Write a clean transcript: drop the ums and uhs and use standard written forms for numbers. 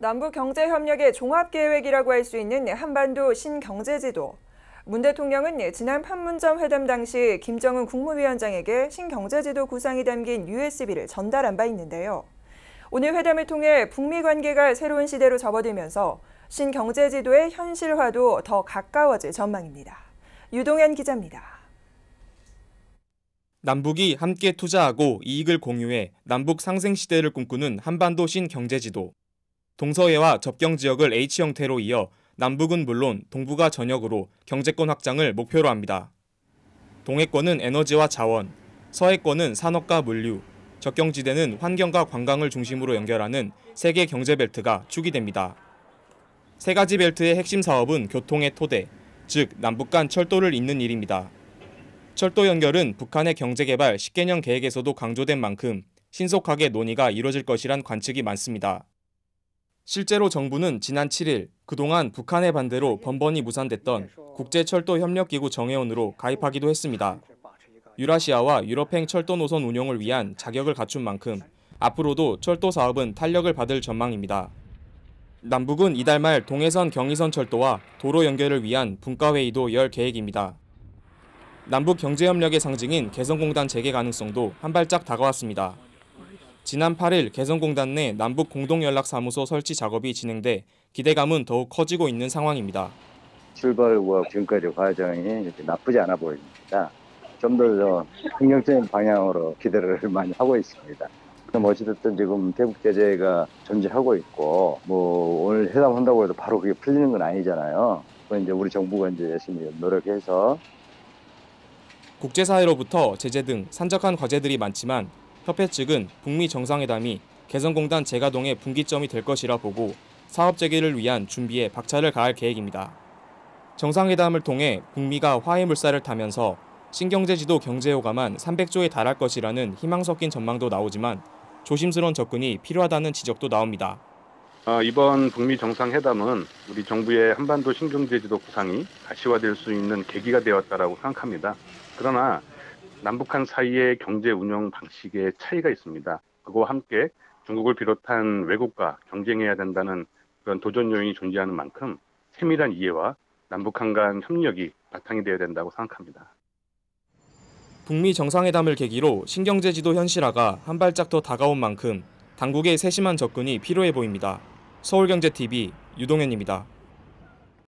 남북경제협력의 종합계획이라고 할 수 있는 한반도 신경제지도. 문 대통령은 지난 판문점 회담 당시 김정은 국무위원장에게 신경제지도 구상이 담긴 USB를 전달한 바 있는데요. 오늘 회담을 통해 북미 관계가 새로운 시대로 접어들면서 신경제지도의 현실화도 더 가까워질 전망입니다. 유동현 기자입니다. 남북이 함께 투자하고 이익을 공유해 남북 상생 시대를 꿈꾸는 한반도 신경제지도. 동서해와 접경 지역을 H형태로 이어 남북은 물론 동북아 전역으로 경제권 확장을 목표로 합니다. 동해권은 에너지와 자원, 서해권은 산업과 물류, 접경지대는 환경과 관광을 중심으로 연결하는 세계 경제벨트가 축이 됩니다. 세 가지 벨트의 핵심 사업은 교통의 토대, 즉 남북 간 철도를 잇는 일입니다. 철도 연결은 북한의 경제개발 10개년 계획에서도 강조된 만큼 신속하게 논의가 이뤄질 것이란 관측이 많습니다. 실제로 정부는 지난 7일 그동안 북한의 반대로 번번이 무산됐던 국제철도협력기구 정회원으로 가입하기도 했습니다. 유라시아와 유럽행 철도 노선 운용을 위한 자격을 갖춘 만큼 앞으로도 철도 사업은 탄력을 받을 전망입니다. 남북은 이달 말 동해선 경의선 철도와 도로 연결을 위한 분과회의도 열 계획입니다. 남북 경제협력의 상징인 개성공단 재개 가능성도 한 발짝 다가왔습니다. 지난 8일 개성공단 내 남북 공동연락사무소 설치 작업이 진행돼 기대감은 더욱 커지고 있는 상황입니다. 출발과 지금까지 과정이 이렇게 나쁘지 않아 보입니다. 좀 더 긍정적인 방향으로 기대를 많이 하고 있습니다. 그럼 어찌됐든 지금 대북 제재가 존재하고 있고, 오늘 회담한다고 해도 바로 그게 풀리는 건 아니잖아요. 그건 이제 우리 정부가 이제 열심히 노력해서. 국제사회로부터 제재 등 산적한 과제들이 많지만 협회 측은 북미 정상회담이 개성공단 재가동의 분기점이 될 것이라 보고 사업 재개를 위한 준비에 박차를 가할 계획입니다. 정상회담을 통해 북미가 화해 물살을 타면서 신경제지도 경제효과만 300조에 달할 것이라는 희망 섞인 전망도 나오지만 조심스러운 접근이 필요하다는 지적도 나옵니다. 이번 북미 정상회담은 우리 정부의 한반도 신경제지도 구상이 가시화될 수 있는 계기가 되었다고 생각합니다. 그러나 남북한 사이의 경제 운영 방식에 차이가 있습니다. 그와 함께 중국을 비롯한 외국과 경쟁해야 된다는 그런 도전 요인이 존재하는 만큼 세밀한 이해와 남북한 간 협력이 바탕이 되어야 된다고 생각합니다. 북미 정상회담을 계기로 신경제지도 현실화가 한 발짝 더 다가온 만큼 당국의 세심한 접근이 필요해 보입니다. 서울경제TV 유동현입니다.